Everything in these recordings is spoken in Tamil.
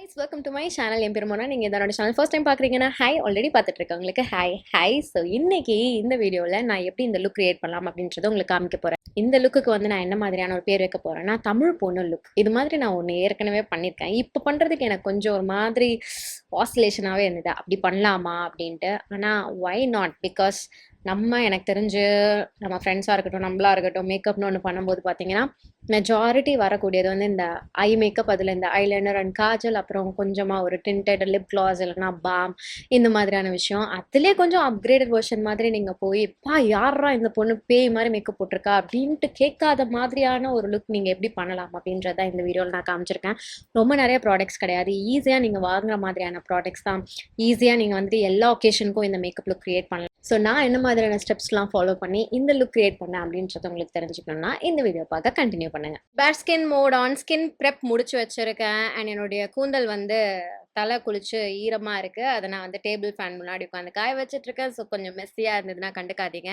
guys, welcome to my channel. என் பேர் மோனா. நீங்க இதோட சேனல் ஃபர்ஸ்ட் டைம் பார்க்குறீங்கன்னா ஹாய், ஆல்ரெடி பார்த்துட்டு இருக்கவங்களுக்கு ஹாய். ஸோ இன்னைக்கு இந்த வீடியோவில் நான் எப்படி இந்த லுக் கிரியேட் பண்ணலாம் அப்படின்றத உங்களுக்கு காமிக்க போகிறேன். இந்த லுக்குக்கு வந்து நான் என்ன மாதிரியான ஒரு பேர் வைக்க போகிறேன்னா தமிழ் பொண்ணு லுக். இது மாதிரி நான் ஒன்று ஏற்கனவே பண்ணியிருக்கேன். இப்போ பண்ணுறதுக்கு எனக்கு கொஞ்சம் ஒரு மாதிரி ஆசிலேஷனாகவே இருந்தது. அப்படி பண்ணலாமா அப்படின்ட்டு. ஆனால் ஒய் நாட், பிகாஸ் எனக்கு தெரிஞ்சு நம்ம ஃப்ரெண்ட்ஸாக இருக்கட்டும், நம்மளா இருக்கட்டும், மேக்கப்னு ஒன்று பண்ணும்போது பார்த்தீங்கன்னா மெஜாரிட்டி வரக்கூடியது வந்து இந்த ஐ மேக்கப், அதில் இந்த ஐலைனர் அண்ட் காஜல், அப்புறம் கொஞ்சமாக ஒரு டிண்டட் லிப் கிளாஸ் இல்லைனா பாம், இந்த மாதிரியான விஷயம். அதிலே கொஞ்சம் அப்கிரேடட் வெர்ஷன் மாதிரி நீங்கள் போய் யாரா இந்த பொண்ணு பேய் மாதிரி மேக்கப் போட்டிருக்கா அப்படின்ட்டு கேட்காத மாதிரியான ஒரு லுக் நீங்கள் எப்படி பண்ணலாம் அப்படின்றத இந்த வீடியோவில் நான் காமிச்சிருக்கேன். ரொம்ப நிறைய ப்ராடக்ட்ஸ் கிடையாது, ஈஸியாக நீங்கள் வாங்குற மாதிரியான ப்ராடக்ட்ஸ் தான். ஈஸியாக நீங்கள் வந்துட்டு எல்லா ஒகேஷனுக்கும் இந்த மேக்கப் லுக் கிரியேட் பண்ணலாம். ஸோ நான் என்ன மாதிரியான ஸ்டெப்ஸ்லாம் ஃபாலோ பண்ணி இந்த லுக் கிரியேட் பண்ணேன் அப்படின்றத உங்களுக்கு தெரிஞ்சுக்கணும்னா இந்த வீடியோ பார்க்க கண்டினியூ பண்ணுங்க. Bare skin mode on, skin prep முடிச்சு வச்சிருக்கேன். அண்ட் என்னுடைய கூந்தல் வந்து தலை குளிச்சு ஈரமாக இருக்குது. அதை நான் வந்து டேபிள் ஃபேன் முன்னாடி உட்காந்து காய வச்சிட்ருக்கேன். ஸோ கொஞ்சம் மெஸ்ஸியாக இருந்ததுன்னா கண்டுக்காதீங்க.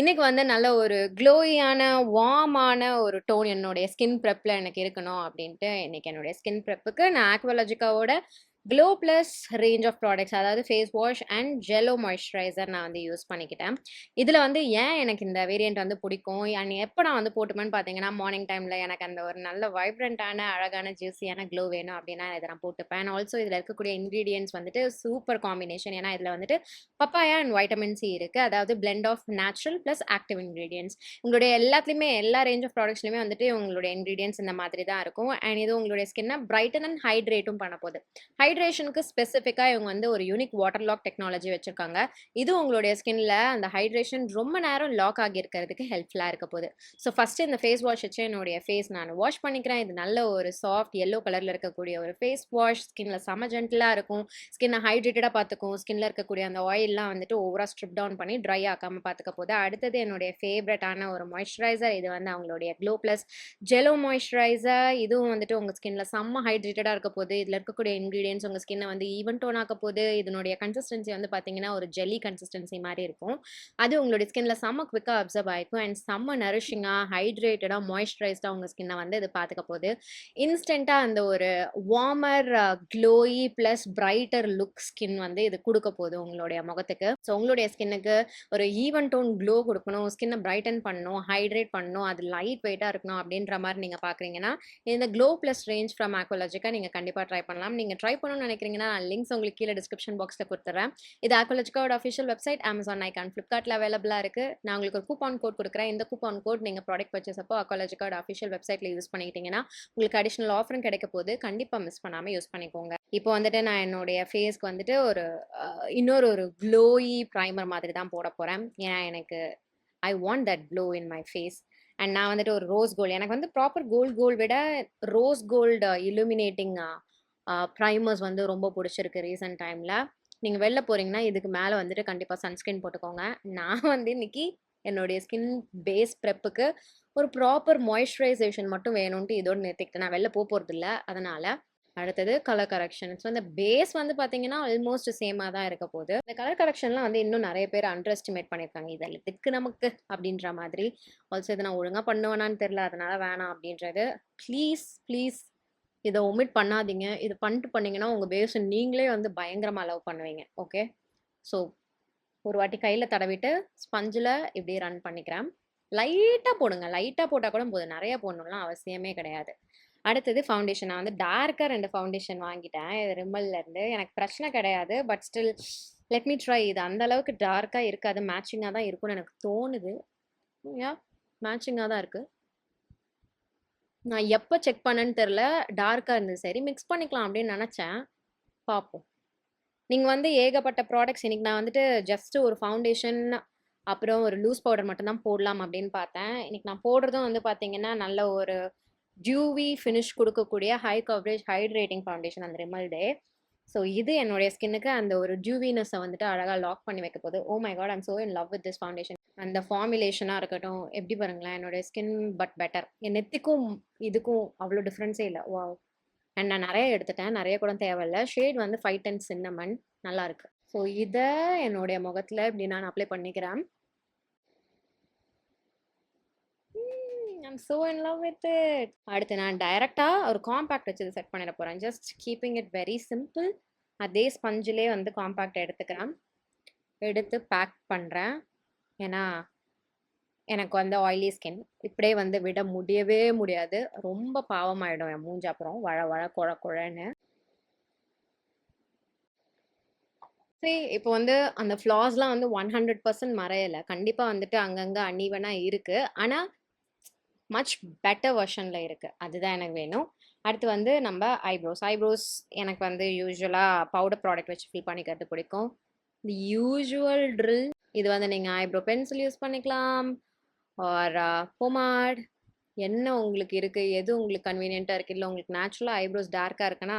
இன்றைக்கி வந்து நல்ல ஒரு க்ளோயான வார்மான ஒரு டோன் என்னுடைய ஸ்கின் ப்ரெப்பில் எனக்கு இருக்கணும் அப்படின்ட்டு இன்றைக்கி என்னுடைய ஸ்கின் ப்ரெப்புக்கு நான் ஆக்வாலஜிக்காவோட glow plus range of products, அதாவது face wash and jello moisturiser நான் வந்து யூஸ் பண்ணிக்கிட்டேன். இதில் வந்து ஏன் எனக்கு இந்த வேரியண்ட் வந்து பிடிக்கும் அண்ட் எப்போ நான் வந்து போட்டுமேன்னு பார்த்தீங்கன்னா மார்னிங் டைமில் எனக்கு அந்த ஒரு நல்ல வைப்ரண்ட்டான அழகான ஜூஸியான க்ளோ வேணும் அப்படின்னா இதை நான் போட்டுப்பேன். ஆல்சோ இதில் இருக்கக்கூடிய இன்க்ரீடியன்ஸ் வந்துட்டு சூப்பர் காம்பினேஷன். ஏன்னா இதில் வந்துட்டு பப்பாயா அண்ட் வைட்டமின் சி இருக்குது, அதாவது blend of natural plus active ingredients. உங்களுடைய எல்லாத்துலேயுமே எல்லா ரேஞ்ச் ஆஃப் ப்ராடக்ட்ஸ்லையுமே வந்துட்டு உங்களுடைய இன்க்ரீடியன்ஸ் இந்த மாதிரி தான் இருக்கும். அண்ட் இது உங்களுடைய ஸ்கின்னை பிரைட்டன் அண்ட் ஹைட்ரேட்டும் பண்ண போகுது. ஹைட்ரேஷனுக்கு ஸ்பெசிஃபிக்காக இவங்க வந்து ஒரு யூனிக் வாட்டர் லாக் டெக்னாலஜி வச்சிருக்காங்க. இது உங்களுடைய ஸ்கின்ல அந்த ஹைட்ரேஷன் ரொம்ப நேரம் லாக் ஆகி இருக்கிறதுக்கு ஹெல்ப்ஃபுல்லாக இருக்க போகுது. ஸோ ஃபர்ஸ்ட் இந்த ஃபேஸ் வாஷ் வச்சு என்னுடைய ஃபேஸ் நான் வாஷ் பண்ணிக்கிறேன். இது நல்ல ஒரு சாஃப்ட் எல்லோ கலரில் இருக்கக்கூடிய ஒரு ஃபேஸ் வாஷ். ஸ்கின்ல செம ஜென்டிலாக இருக்கும், ஸ்கின்னை ஹைட்ரேட்டடாக பார்த்துக்கும். ஸ்கின்ல இருக்கக்கூடிய அந்த ஆயிலெலாம் வந்துட்டு ஓவராக ஸ்ட்ரிப் டவுன் பண்ணி ட்ரை ஆக்காமல் பார்த்துக்க போகுது. அடுத்தது என்னுடைய ஃபேவரட்டான ஒரு மாய்ஸ்சரைசர். இது வந்து அவங்களுடைய க்ளோ ப்ளஸ் ஜெலோ மாய்ஸ்சரைசர். இதுவும் வந்துட்டு உங்கள் ஸ்கின்ல செம்ம ஹைட்ரேட்டடாக இருக்க போகுது. இதில் இருக்கக்கூடிய இன்க்ரீடியன்ஸ் உங்கள் ஸ்கின்னை வந்து ஈவன் டோன் ஆக்க போகுது. இதனுடைய கன்சிஸ்டன்சி வந்து பார்த்தீங்கன்னா ஒரு ஜெல்லி கன்சிஸ்டன்சி மாதிரி இருக்கும். அது உங்களுடைய ஸ்கின்ல செம்ம குவிக்காக அப்சர்வ் ஆகிருக்கும் அண்ட் செம்ம நரிஷிங்காக ஹைட்ரேட்டடாக மாய்ஸ்சரைஸ்டாக உங்கள் ஸ்கின்னை வந்து இது பார்த்துக்க போகுது. இன்ஸ்டண்ட்டாக அந்த ஒரு warmer Chloe plus brighter look skin வந்து இது கொடுக்க போகுது உங்களுடைய முகத்துக்கு. ஸோ உங்களுடைய ஸ்கின்னுக்கு ஒரு ஈவன் டோன் க்ளோ கொடுக்கணும், ஸ்கின்னை பிரைட்டன் பண்ணணும், ஹைட்ரேட் பண்ணணும், அது லைட் வெயிட்டாக இருக்கணும் அப்படின்ற மாதிரி நீங்கள் பார்க்குறீங்கன்னா இந்த glow plus range from Aqualogica நீங்கள் கண்டிப்பாக ட்ரை பண்ணலாம். நீங்கள் ட்ரை பண்ணணும்னு நினைக்கிறீங்கன்னா நான் லிங்க்ஸ் உங்களுக்கு கீழே டிஸ்கிரிப்ஷன் பாக்ஸில் கொடுத்துறேன். இது ஆக்வாலஜிக்காவோட அஃபிஷியல் வெப்சைட், அமேசான், நைக்கான், ஃப்ளிப்கார்ட்டில் அவைலபிளாக இருக்குது. நான் உங்களுக்கு ஒரு கூப்பான் கோட் கொடுக்குறேன். இந்த கூப்பான் கோட் நீங்கள் ப்ராடக்ட் பர்ச்சேஸ் அப்போ ஆக்வாலஜிக்காவோட அஃபிஷியல் வெப்சைட்டில் யூஸ் பண்ணிக்கிட்டீங்கன்னா உங்களுக்கு அடிஷனல் ஆஃபரும் கிடைக்க போது. கண்டிப்பாக மிஸ் பண்ணாமல் யூஸ் பண்ணிக்கோங்க. இப்போ வந்துட்டு நான் என்னுடைய ஃபேஸ்க்கு வந்துட்டு இன்னொரு ஒரு க்ளோயி ப்ரைமர் மாதிரி தான் போட போகிறேன். ஏன்னா எனக்கு I want that glow in my face. And நான் வந்துட்டு ஒரு ரோஸ் கோல்டு, எனக்கு வந்து ப்ராப்பர் கோல்டு விட ரோஸ் கோல்டு இலுமினேட்டிங் ப்ரைமர்ஸ் வந்து ரொம்ப பிடிச்சிருக்கு ரீசெண்ட் டைமில். நீங்கள் வெளில போகிறீங்கன்னா இதுக்கு மேலே வந்துட்டு கண்டிப்பாக சன்ஸ்க்ரீன் போட்டுக்கோங்க. நான் வந்து இன்னைக்கு என்னுடைய ஸ்கின் பேஸ் ப்ரெப்புக்கு ஒரு ப்ராப்பர் மாய்ஸ்சரைசேஷன் மட்டும் வேணும்ன்ட்டு இதோடு நிறுத்திக்கிட்டு நான் வெளில போகிறதில்ல. அதனால் அடுத்தது கலர் கரெக்ஷன். ஸோ இந்த பேஸ் வந்து பார்த்தீங்கன்னா ஆல்மோஸ்ட் சேமாக தான் இருக்க போகுது. இந்த கலர் கரெக்ஷன்லாம் வந்து இன்னும் நிறைய பேர் அண்டர் எஸ்டிமேட் பண்ணியிருக்காங்க. இதில் இதுக்கு நமக்கு அப்படின்ற மாதிரி. ஆல்சோ இதை நான் ஒழுங்காக பண்ணுவேனான்னு தெரில, அதனால வேணாம் அப்படின்றது. ப்ளீஸ் இதை ஒமிட் பண்ணாதீங்க. இது பண்ணிங்கன்னா உங்கள் பேஸை நீங்களே வந்து பயங்கரமாக லவ் பண்ணுவீங்க. ஓகே, ஸோ ஒரு வாட்டி கையில் தடவிட்டு ஸ்பஞ்சில் இப்படி ரன் பண்ணிக்கிறேன். லைட்டாக போடுங்க, லைட்டாக போட்டால் கூட போதும், நிறைய போடணும்லாம் அவசியமே கிடையாது. அடுத்தது ஃபவுண்டேஷன். நான் வந்து டார்க்காக 2 ஃபவுண்டேஷன் வாங்கிட்டேன் இது ரிம்மல்லேருந்து. எனக்கு பிரச்சனை கிடையாது, but still let me try. இது அந்த அளவுக்கு டார்க்காக இருக்காது, மேட்சிங்காக தான் இருக்கும்னு எனக்கு தோணுது. மேட்சிங்காக தான் இருக்குது. நான் எப்போ செக் பண்ணேன்னு தெரில, டார்க்காக இருந்தது. சரி மிக்ஸ் பண்ணிக்கலாம் அப்படின்னு நினச்சேன், பார்ப்போம். நீங்கள் வந்து ஏகப்பட்ட ப்ராடக்ட்ஸ் இன்றைக்கி நான் வந்துட்டு ஜஸ்ட்டு ஒரு ஃபவுண்டேஷன் அப்புறம் ஒரு லூஸ் பவுடர் மட்டும்தான் போடலாம் அப்படின்னு பார்த்தேன். இன்றைக்கி நான் போடுறதும் வந்து பார்த்தீங்கன்னா நல்ல ஒரு டியூவி ஃபினிஷ் கொடுக்கக்கூடிய ஹை கவரேஜ் ஹைட்ரேட்டிங் ஃபவுண்டேஷன், அந்த ரிமல் டே. ஸோ இது என்னுடைய ஸ்கின்னுக்கு அந்த ஒரு டியூவினஸை வந்துட்டு அழகாக லாக் பண்ணி வைக்க போகுது. Oh my God, I'm so in love with this foundation. அந்த ஃபார்முலேஷனாக இருக்கட்டும், எப்படி பாருங்களேன், என்னுடைய ஸ்கின் பட் பெட்டர். என் நெத்திக்கும் இதுக்கும் அவ்வளோ டிஃப்ரென்ஸே இல்லை. வாவ். அண்ட் நான் நிறைய எடுத்துட்டேன், நிறைய கூட தேவையில்லை. ஷேட் வந்து 510 சின்னமன், நல்லாயிருக்கு. ஸோ இதை என்னுடைய முகத்தில் இப்படி நான் அப்ளை பண்ணிக்கிறேன். I'm so in love with it. அடுத்து நான் டைரெக்டாக ஒரு காம்பேக்ட் வச்சு செட் பண்ணிட போகிறேன். Just keeping it very simple. அதே ஸ்பஞ்சிலே வந்து காம்பேக்ட் எடுத்துக்கிறேன். எடுத்து பேக் பண்ணுறேன். ஏன்னா எனக்கு வந்து ஆயிலி ஸ்கின் இப்படியே வந்து விட முடியவே முடியாது. ரொம்ப பாவமாயிடும் என் மூஞ்சி அப்புறம் வழ வழ குழ குழன்னு. சரி, இப்போ வந்து அந்த ஃப்ளாஸ்லாம் வந்து 100% மறையலை. கண்டிப்பாக வந்துட்டு அங்கங்கே அன்ஈவனாக இருக்குது. ஆனால் மச் பெட்டர் வெர்ஷனில் இருக்குது. அதுதான் எனக்கு வேணும். அடுத்து வந்து நம்ம ஐப்ரோஸ் எனக்கு வந்து யூஸ்வலாக பவுடர் ப்ராடக்ட் வச்சு ஃபில் பண்ணிக்கிறது பிடிக்கும். தி யூஸ்வல் ட்ரில். இது வந்து நீங்கள் ஐப்ரோ பென்சில் யூஸ் பண்ணிக்கலாம் ஆர் பொமாட், என்ன உங்களுக்கு இருக்குது, எது உங்களுக்கு கன்வீனியண்ட்டாக இருக்குது. இல்லை உங்களுக்கு நேச்சுரலாக ஐப்ரோஸ் டார்க்காக இருக்குன்னா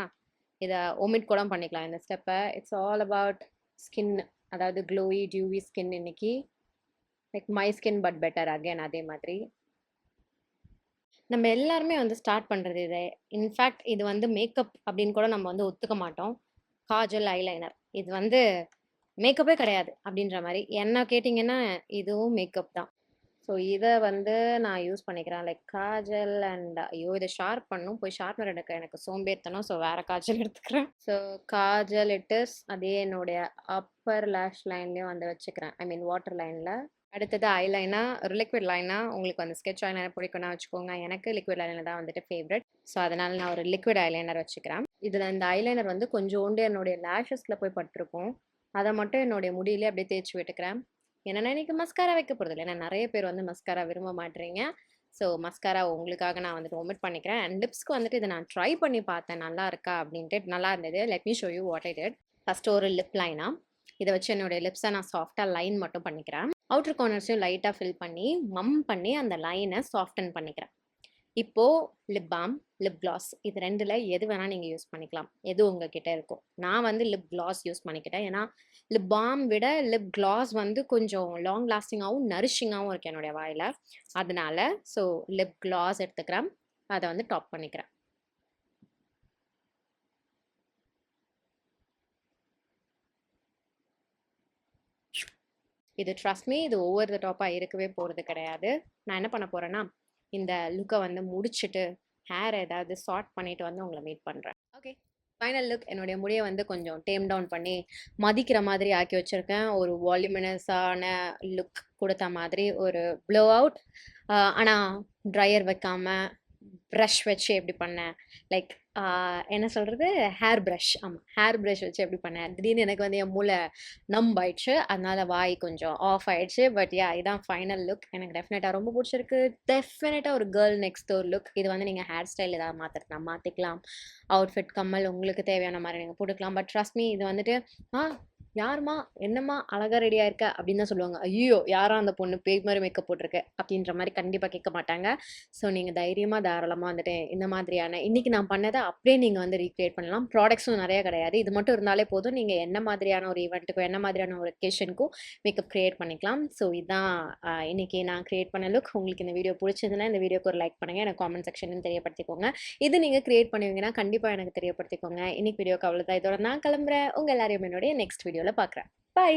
இதை ஒமிட் கூட பண்ணிக்கலாம் இந்த ஸ்டெப்பை. இட்ஸ் ஆல் அபவுட் ஸ்கின், அதாவது க்ளோயி டியூவி ஸ்கின் இன்னைக்கு. Like my skin but better again. அதே மாதிரி நம்ம எல்லாருமே வந்து ஸ்டார்ட் பண்ணுறது இது. இன்ஃபேக்ட் இது வந்து மேக்கப் அப்படின்னு கூட நம்ம வந்து ஒத்துக்க மாட்டோம். காஜல், ஐலைனர் இது வந்து மேக்கப்பே கிடையாது அப்படின்ற மாதிரி என்ன கேட்டிங்கன்னா இதுவும் மேக்கப் தான். ஸோ இதை வந்து நான் யூஸ் பண்ணிக்கிறேன். லைக் காஜல் அண்ட் ஐயோ இதை ஷார்ப் பண்ணும், போய் ஷார்ப்னர் எடுக்க எனக்கு சோம்பேறித்தனம். ஸோ வேறு காஜல் எடுத்துக்கிறேன். ஸோ காஜல் இட்டஸ் அதே என்னுடைய அப்பர் லேஷ் லைன்லேயும் வந்து வச்சுக்கிறேன். ஐ மீன் வாட்டர் லைனில். அடுத்தது ஐலைனா, ஒரு லிக்விட் லைனா. உங்களுக்கு வந்து ஸ்கெட்ச் ஐலைனர் பிடிக்கும்னா வச்சுக்கோங்க. எனக்கு லிக்விட் ஐலைனர் தான் வந்துட்டு ஃபேவரட். ஸோ அதனால் நான் ஒரு லிக்விட் ஐலைனர் வச்சுக்கிறேன். இதில் இந்த ஐலைனர் வந்து கொஞ்சோண்டு என்னுடைய லேஷஸில் போய் பட்டிருக்கும். அதை மட்டும் என்னுடைய முடியிலே அப்படியே தேய்ச்சி விட்டுக்கிறேன். என்னென்னா இன்றைக்கி மஸ்காரா வைக்க போகிறதில்ல. ஏன்னா நிறைய பேர் வந்து மஸ்காரா விரும்ப மாட்டேறீங்க. ஸோ மஸ்காரா உங்களுக்காக நான் வந்துட்டு ஒமிட் பண்ணிக்கிறேன். அண்ட் லிப்ஸ்க்கு வந்துட்டு இதை நான் ட்ரை பண்ணி பார்த்தேன் நல்லா இருக்கா அப்படின்ட்டு. நல்லா இருந்தது. Let me show you what I did. First ஒரு லிப் லைனா இதை வச்சு என்னுடைய லிப்ஸை நான் சாஃப்டாக லைன் மட்டும் பண்ணிக்கிறேன். அவுட்டர் கார்னர்ஸையும் லைட்டாக ஃபில் பண்ணி மம் பண்ணி அந்த லைனை சாஃப்டன் பண்ணிக்கிறேன். இப்போது லிப் பாம், லிப் கிளாஸ் இது ரெண்டில் எது வேணால் நீங்கள் யூஸ் பண்ணிக்கலாம். எது உங்ககிட்ட இருக்கும். நான் வந்து லிப் கிளாஸ் யூஸ் பண்ணிக்கிட்டேன். ஏன்னா லிப் பாம் விட லிப் கிளாஸ் வந்து கொஞ்சம் லாங் லாஸ்டிங்காகவும் நரிஷிங்காகவும் இருக்குது என்னுடைய வாயில். அதனால ஸோ லிப் கிளாஸ் எடுத்துக்கிறேன். அதை வந்து டாப் பண்ணிக்கிறேன். இது ட்ரஸ்ட் மீ, இது ஓவர் த டாப்பாக இருக்கவே போகிறது கிடையாது. நான் என்ன பண்ண போகிறேன்னா இந்த லுக்கை வந்து முடிச்சுட்டு ஹேர் ஏதாவது சார்ட் பண்ணிட்டு வந்து உங்களை மீட் பண்ணுறேன். Okay, final look. என்னுடைய முடியை வந்து கொஞ்சம் டேம் டவுன் பண்ணி மதிக்கிற மாதிரி ஆக்கி வச்சுருக்கேன். ஒரு வால்யூமினஸான லுக் கொடுத்த மாதிரி ஒரு ப்ளோ அவுட். ஆனால் ட்ரையர் வைக்காமல் ப்ரஷ் வச்சு எப்படி பண்ணேன், லைக் என்ன சொல்கிறது, ஹேர் ப்ரஷ். ஆமாம், ஹேர் ப்ரஷ் வச்சு எப்படி பண்ணேன். திடீர்னு எனக்கு வந்து என் மூளை நம்பாயிடுச்சு. அதனால் வாய் கொஞ்சம் ஆஃப் ஆயிடுச்சு. பட் யா, இதான் ஃபைனல் லுக். எனக்கு டெஃபினட்டாக ரொம்ப பிடிச்சிருக்கு. டெஃபினட்டாக ஒரு கேர்ள் நெக்ஸ்ட் டோர் லுக். இது வந்து நீங்கள் ஹேர் ஸ்டைல் ஏதாவது மாற்றிருக்கலாம், மாற்றிக்கலாம். அவுட்ஃபிட், கம்மல் உங்களுக்கு தேவையான மாதிரி நீங்கள் போட்டுக்கலாம். பட் ட்ரஸ்ட் மீ, இது வந்துட்டு யாருமா என்னம்மா அழகாக ரெடியாக இருக்க அப்படின்னு தான் சொல்லுவாங்க. ஐயோ யாரா அந்த பொண்ணு பேய் மாதிரி மேக்கப் போட்டிருக்கு அப்படின்ற மாதிரி கண்டிப்பாக கேட்க மாட்டாங்க. ஸோ நீங்கள் தைரியமாக தாராளமாக வந்துட்டு இந்த மாதிரியான இன்றைக்கி நான் பண்ணதை அப்படியே நீங்கள் வந்து ரீக்ரியேட் பண்ணலாம். ப்ராடக்ட்ஸும் நிறையா கிடையாது. இது மட்டும் இருந்தாலே போதும். நீங்கள் என்ன மாதிரியான ஒரு ஈவெண்ட்டுக்கும் என்ன மாதிரியான ஒரு ஒகேஷனுக்கும் மேக்கப் க்ரியேட் பண்ணிக்கலாம். ஸோ இதுதான் இன்றைக்கி நான் க்ரியேட் பண்ண லுக். உங்களுக்கு இந்த வீடியோ பிடிச்சதுன்னா இந்த வீடியோக்கு ஒரு லைக் பண்ணுங்கள். எனக்கு காமெண்ட் செக்ஷன் தெரியப்படுத்திக்கோங்க. இது நீங்கள் க்ரியேட் பண்ணுவீங்கன்னா கண்டிப்பாக எனக்கு தெரியப்படுத்திக்கோங்க. இன்னைக்கு வீடியோக்கு அவ்வளோதான். இதோட நான் கிளம்புறேன். உங்கள் எல்லாரையும் என்னுடைய நெக்ஸ்ட் வீடியோவில் பார்க்குறேன். பை.